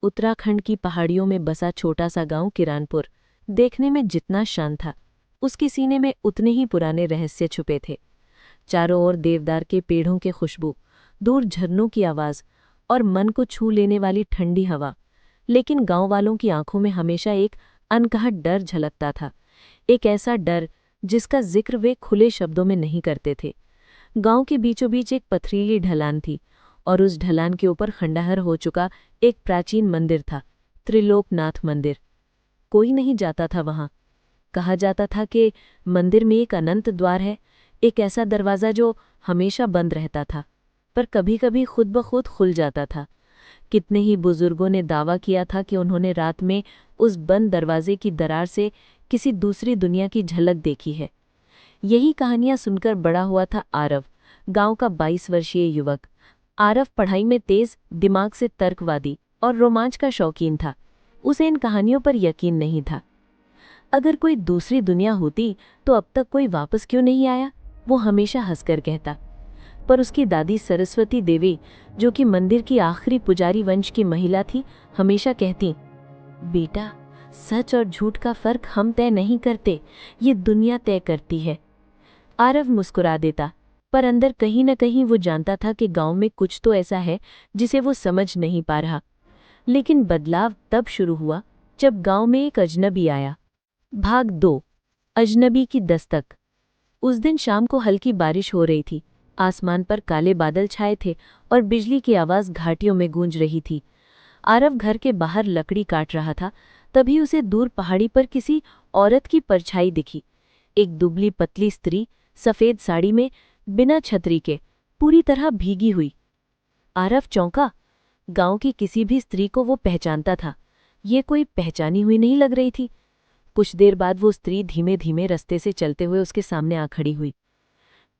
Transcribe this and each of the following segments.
उत्तराखंड की पहाड़ियों में बसा छोटा सा गांव किरानपुर देखने में जितना शांत था, उसके सीने में उतने ही पुराने रहस्य छुपे थे। चारों ओर देवदार के पेड़ों की खुशबू, दूर झरनों की आवाज और मन को छू लेने वाली ठंडी हवा। लेकिन गांव वालों की आंखों में हमेशा एक अनकहा डर झलकता था, एक ऐसा डर जिसका जिक्र वे खुले शब्दों में नहीं करते थे। गांव के बीचों बीच एक पथरीली ढलान थी और उस ढलान के ऊपर खंडहर हो चुका एक प्राचीन मंदिर था, त्रिलोकनाथ मंदिर। कोई नहीं जाता था वहां। कहा जाता था कि मंदिर में एक अनंत द्वार है, एक ऐसा दरवाज़ा जो हमेशा बंद रहता था, पर कभी-कभी खुद ब खुद खुल जाता था। कितने ही बुजुर्गों ने दावा किया था कि उन्होंने रात में उस बंद दरवाजे की दरार से किसी दूसरी दुनिया की झलक देखी है। यही कहानियां सुनकर बड़ा हुआ था आरव, गांव का 22 वर्षीय युवक। आरव पढ़ाई में तेज, दिमाग से तर्कवादी और रोमांच का शौकीन था। उसे इन कहानियों पर यकीन नहीं था। अगर कोई दूसरी दुनिया होती तो अब तक कोई वापस क्यों नहीं आया, वो हमेशा हंसकर कहता। पर उसकी दादी सरस्वती देवी, जो कि मंदिर की आखिरी पुजारी वंश की महिला थी, हमेशा कहती, बेटा, सच और झूठ का फर्क हम तय नहीं करते, ये दुनिया तय करती है। आरव मुस्कुरा देता, पर अंदर कहीं न कहीं वो जानता था कि गांव में कुछ तो ऐसा है जिसे वो समझ नहीं पा रहा। लेकिन बदलाव तब शुरू हुआ जब गांव में एक अजनबी आया। भाग 2, अजनबी की दस्तक। उस दिन शाम को हल्की बारिश हो रही थी। आसमान पर काले बादल छाए थे और बिजली की आवाज घाटियों में गूंज रही थी। आरव घर के बाहर लकड़ी काट रहा था, तभी उसे दूर पहाड़ी पर किसी औरत की परछाई दिखी। एक दुबली पतली स्त्री, सफेद साड़ी में, बिना छतरी के, पूरी तरह भीगी हुई। आरव चौंका। गांव की किसी भी स्त्री को वो पहचानता था, ये कोई पहचानी हुई नहीं लग रही थी। कुछ देर बाद वो स्त्री धीमे धीमे रास्ते से चलते हुए उसके सामने आ खड़ी हुई।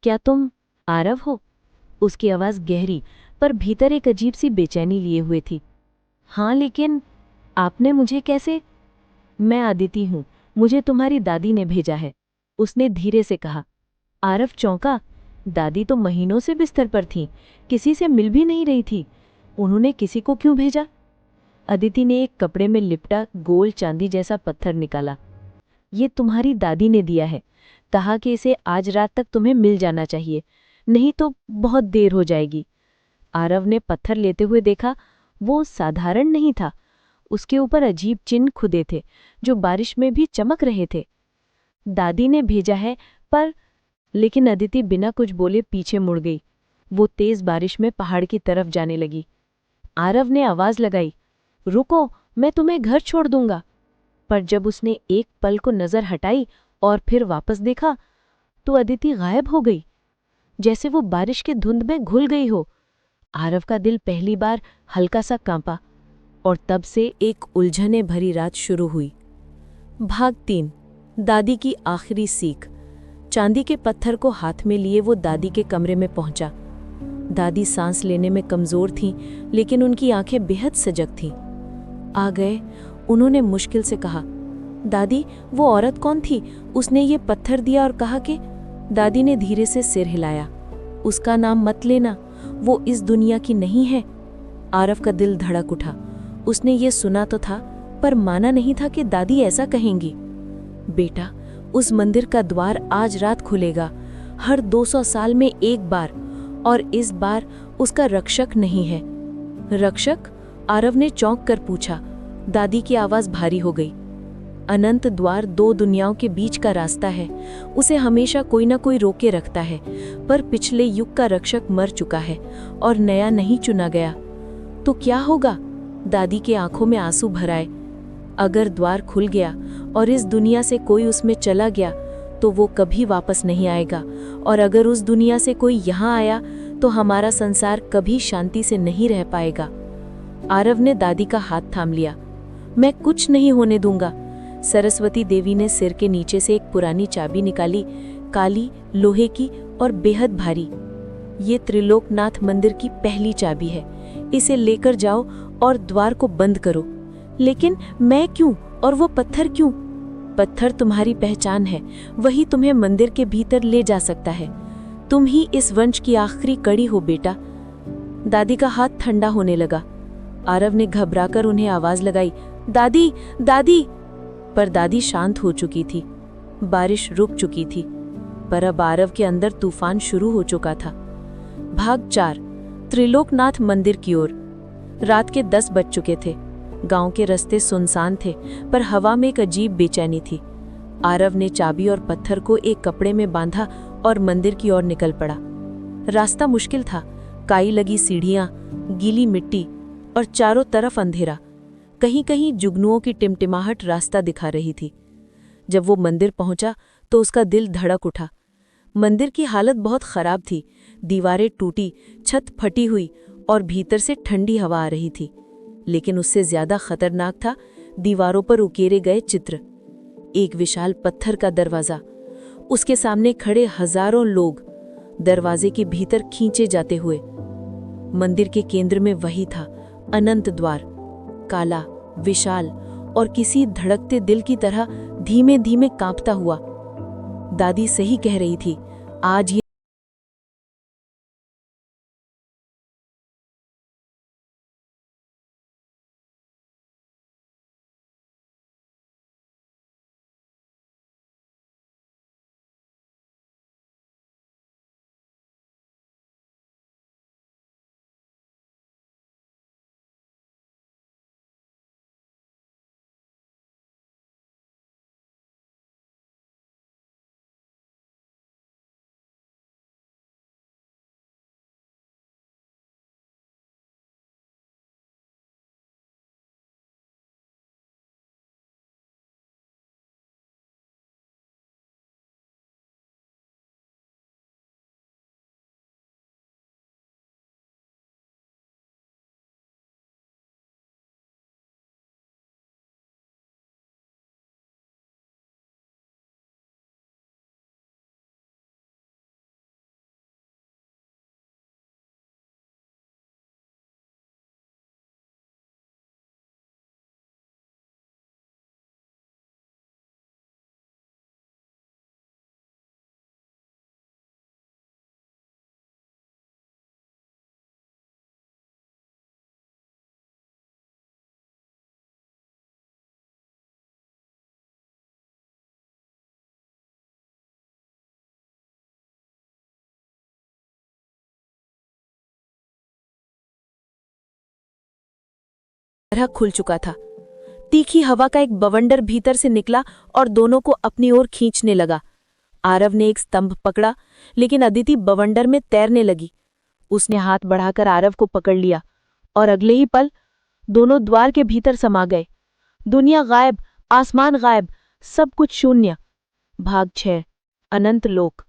क्या तुम आरव हो? उसकी आवाज गहरी, पर भीतर एक अजीब सी बेचैनी लिए हुए थी। हाँ, लेकिन आपने मुझे कैसे? मैं अदिति हूं, मुझे तुम्हारी दादी ने भेजा है, उसने धीरे से कहा। आरव चौंका। दादी तो महीनों से बिस्तर पर थीं, किसी से मिल भी नहीं रही थी। उन्होंने किसी को क्यों भेजा? अदिति ने एक कपड़े में लिपटा गोल चांदी जैसा पत्थर निकाला। ये तुम्हारी दादी ने दिया है, कहा कि इसे आज रात तक तुम्हें मिल जाना चाहिए, नहीं तो बहुत देर हो जाएगी। आरव ने पत्थर लेते हुए देखा, वो साधारण नहीं था। उसके ऊपर अजीब चिन्ह खुदे थे, जो बारिश में भी चमक रहे थे। दादी ने भेजा है, पर लेकिन अदिति बिना कुछ बोले पीछे मुड़ गई। वो तेज बारिश में पहाड़ की तरफ जाने लगी। आरव ने आवाज लगाई, रुको, मैं तुम्हें घर छोड़ दूंगा। पर जब उसने एक पल को नजर हटाई और फिर वापस देखा, तो अदिति गायब हो गई, जैसे वो बारिश के धुंध में घुल गई हो। आरव का दिल पहली बार हल्का सा कांपा, और तब से एक उलझने भरी रात शुरू हुई। भाग 3, दादी की आखिरी सीख। चांदी के पत्थर को हाथ में लिए वो दादी के कमरे में पहुंचा। दादी सांस लेने में कमजोर थीं, लेकिन उनकी आंखें बेहद सजग थीं। आ गए, उन्होंने मुश्किल से कहा। दादी, वो औरत कौन थी? उसने ये पत्थर दिया और कहा कि? दादी ने धीरे से सिर हिलाया। उसका नाम मत लेना, वो इस दुनिया की नहीं है। आरव का दिल धड़क उठा। उसने ये सुना तो था, पर माना नहीं था कि दादी ऐसा कहेंगी। बेटा, उस मंदिर का द्वार आज रात खुलेगा, हर 200 साल में एक बार, और इस बार उसका रक्षक नहीं है। रक्षक? आरव ने चौंक कर पूछा। दादी की आवाज भारी हो गई। अनंत द्वार 2 दुनियाओं के बीच का रास्ता है, उसे हमेशा कोई ना कोई रोके रखता है, पर पिछले युग का रक्षक मर चुका है और नया नहीं चुना गया। तो क्या होगा? दादी के आंखों में आंसू भर आए। अगर द्वार खुल गया और इस दुनिया से कोई उसमें चला गया, तो वो कभी वापस नहीं आएगा, और अगर उस दुनिया से कोई यहाँ आया, तो हमारा संसार कभी शांति से नहीं रह पाएगा। आरव ने दादी का हाथ थाम लिया। मैं कुछ नहीं होने दूंगा। सरस्वती देवी ने सिर के नीचे से एक पुरानी चाबी निकाली, काली, लोहे की और बेहद भारी। ये त्रिलोकनाथ मंदिर की पहली चाबी है, इसे लेकर जाओ और द्वार को बंद करो। लेकिन मैं क्यों, और वो पत्थर क्यों? पत्थर तुम्हारी पहचान है, वही तुम्हें मंदिर के भीतर ले जा सकता है। तुम ही इस वंश की आखिरी कड़ी हो बेटा। दादी का हाथ ठंडा होने लगा। आरव ने घबराकर उन्हें आवाज लगाई, दादी दादी। पर दादी शांत हो चुकी थी। बारिश रुक चुकी थी, पर अब आरव के अंदर तूफान शुरू हो चुका था। भाग 4। त्रिलोकनाथ मंदिर की ओर। रात के 10 बज चुके थे। गांव के रास्ते सुनसान थे, पर हवा में एक अजीब बेचैनी थी। आरव ने चाबी और पत्थर को एक कपड़े में बांधा और मंदिर की ओर निकल पड़ा। रास्ता मुश्किल था, काई लगी सीढ़ियां, गीली मिट्टी और चारों तरफ अंधेरा। कहीं कहीं जुगनुओं की टिमटिमाहट रास्ता दिखा रही थी। जब वो मंदिर पहुंचा तो उसका दिल धड़क उठा। मंदिर की हालत बहुत खराब थी। दीवारें टूटी, छत फटी हुई और भीतर से ठंडी हवा आ रही थी। लेकिन उससे ज्यादा खतरनाक था दीवारों पर उकेरे गए चित्र। एक विशाल पत्थर का दरवाजा, उसके सामने खड़े हजारों लोग, दरवाजे के भीतर खींचे जाते हुए। मंदिर के केंद्र में वही था, अनंत द्वार, काला, विशाल और किसी धड़कते दिल की तरह धीमे धीमे कांपता हुआ। दादी सही कह रही थी, आज ये तरह खुल चुका था। तीखी हवा का एक बवंडर भीतर से निकला और दोनों को अपनी ओर खींचने लगा। आरव ने एक स्तंभ पकड़ा, लेकिन अदिति बवंडर में तैरने लगी। उसने हाथ बढ़ाकर आरव को पकड़ लिया और अगले ही पल दोनों द्वार के भीतर समा गए। दुनिया गायब, आसमान गायब, सब कुछ शून्य। भाग 6। अनंत लोक।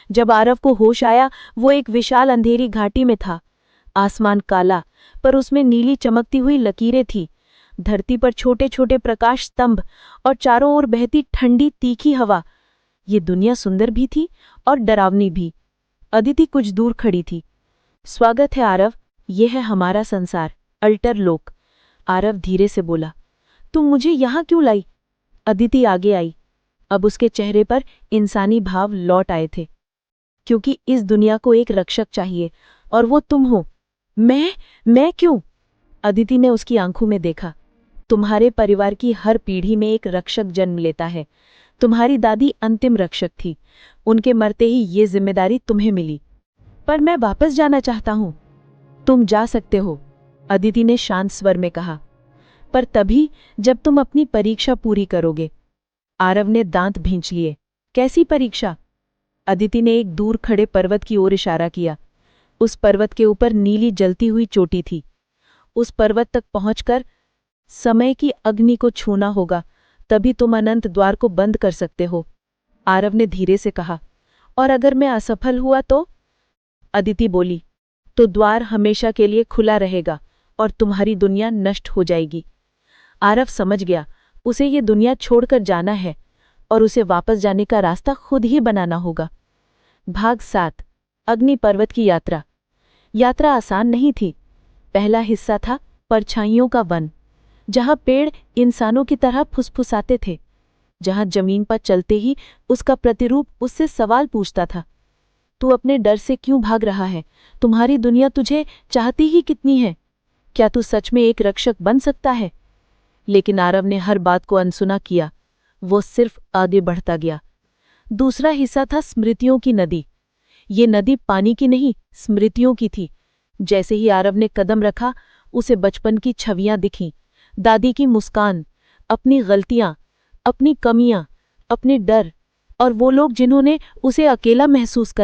जब आरव को होश आया, वो एक विशाल अंधेरी घाटी में था। आसमान काला, पर उसमें नीली चमकती हुई लकीरें थी। धरती पर छोटे छोटे प्रकाश स्तंभ और चारों ओर बहती ठंडी तीखी हवा। ये दुनिया सुंदर भी थी और डरावनी भी। अदिति कुछ दूर खड़ी थी। स्वागत है आरव, ये है हमारा संसार, अल्टर लोक। आरव धीरे से बोला, तुम मुझे यहाँ क्यों लाई? अदिति आगे आई। अब उसके चेहरे पर इंसानी भाव लौट आए थे। क्योंकि इस दुनिया को एक रक्षक चाहिए, और वो तुम हो। मैं क्यों? अदिति ने उसकी आंखों में देखा। तुम्हारे परिवार की हर पीढ़ी में एक रक्षक जन्म लेता है। तुम्हारी दादी अंतिम रक्षक थी। उनके मरते ही ये जिम्मेदारी तुम्हें मिली। पर मैं वापस जाना चाहता हूं। तुम जा सकते हो, अदिति ने शांत स्वर में कहा, पर तभी जब तुम अपनी परीक्षा पूरी करोगे। आरव ने दांत भींच लिए। कैसी परीक्षा? अदिति ने एक दूर खड़े पर्वत की ओर इशारा किया। उस पर्वत के ऊपर नीली जलती हुई चोटी थी। उस पर्वत तक पहुंचकर समय की अग्नि को छूना होगा, तभी तुम अनंत द्वार को बंद कर सकते हो। आरव ने धीरे से कहा, और अगर मैं असफल हुआ तो? अदिति बोली, तो द्वार हमेशा के लिए खुला रहेगा और तुम्हारी दुनिया नष्ट हो जाएगी। आरव समझ गया, उसे ये दुनिया छोड़कर जाना है और उसे वापस जाने का रास्ता खुद ही बनाना होगा। भाग 7। अग्नि पर्वत की यात्रा। यात्रा आसान नहीं थी। पहला हिस्सा था परछाइयों का वन, जहां पेड़ इंसानों की तरह फुसफुसाते थे, जहां जमीन पर चलते ही उसका प्रतिरूप उससे सवाल पूछता था, तू अपने डर से क्यों भाग रहा है? तुम्हारी दुनिया तुझे चाहती ही कितनी है? क्या तू सच में एक रक्षक बन सकता है? लेकिन आरव ने हर बात को अनसुना किया। वो सिर्फ आगे बढ़ता गया। दूसरा हिस्सा था स्मृतियों की नदी। ये नदी पानी की नहीं, स्मृतियों की थी। जैसे ही आरव ने कदम रखा, उसे बचपन की छवियां दिखीं। दादी की मुस्कान, अपनी गलतियां, अपनी कमियां, अपने डर, और वो लोग जिन्होंने उसे अकेला महसूस करा।